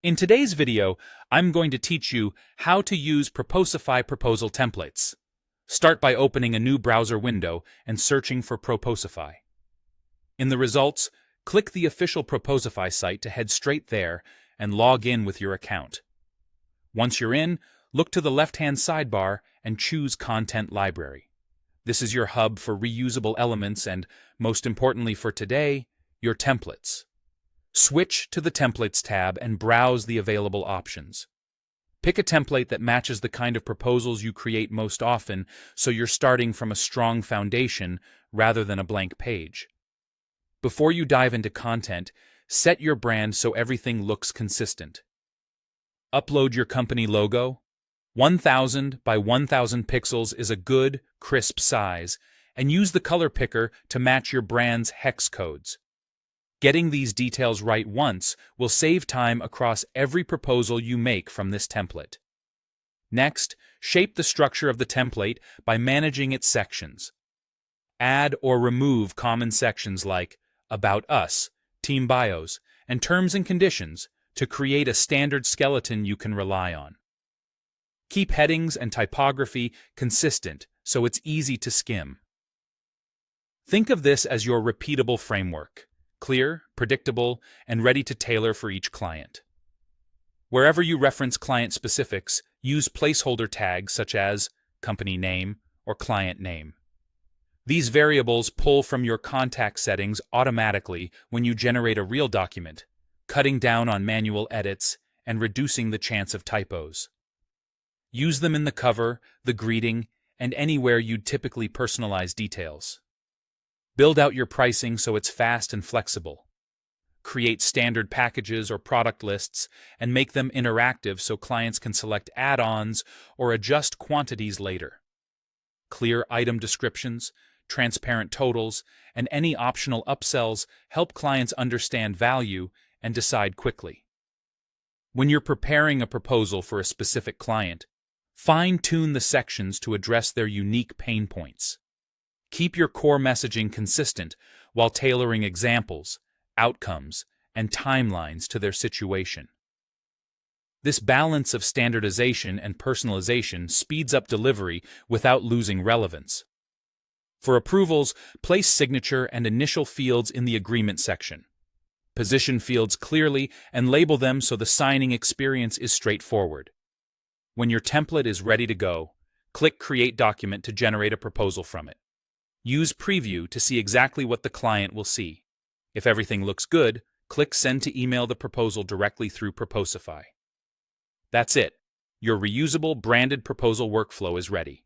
In today's video, I'm going to teach you how to use Proposify Proposal Templates. Start by opening a new browser window and searching for Proposify. In the results, click the official Proposify site to head straight there and log in with your account. Once you're in, look to the left-hand sidebar and choose Content Library. This is your hub for reusable elements and, most importantly for today, your templates. Switch to the Templates tab and browse the available options. Pick a template that matches the kind of proposals you create most often, so you're starting from a strong foundation rather than a blank page. Before you dive into content, set your brand so everything looks consistent. Upload your company logo. 1000 by 1000 pixels is a good, crisp size, and use the color picker to match your brand's hex codes. Getting these details right once will save time across every proposal you make from this template. Next, shape the structure of the template by managing its sections. Add or remove common sections like About Us, Team Bios, and Terms and Conditions to create a standard skeleton you can rely on. Keep headings and typography consistent so it's easy to skim. Think of this as your repeatable framework. Clear, predictable, and ready to tailor for each client. Wherever you reference client specifics, use placeholder tags such as company name or client name. These variables pull from your contact settings automatically when you generate a real document, cutting down on manual edits and reducing the chance of typos. Use them in the cover, the greeting, and anywhere you'd typically personalize details. Build out your pricing so it's fast and flexible. Create standard packages or product lists and make them interactive so clients can select add-ons or adjust quantities later. Clear item descriptions, transparent totals, and any optional upsells help clients understand value and decide quickly. When you're preparing a proposal for a specific client, fine-tune the sections to address their unique pain points. Keep your core messaging consistent while tailoring examples, outcomes, and timelines to their situation. This balance of standardization and personalization speeds up delivery without losing relevance. For approvals, place signature and initial fields in the agreement section. Position fields clearly and label them so the signing experience is straightforward. When your template is ready to go, click Create Document to generate a proposal from it. Use Preview to see exactly what the client will see. If everything looks good, click Send to email the proposal directly through Proposify. That's it. Your reusable, branded proposal workflow is ready.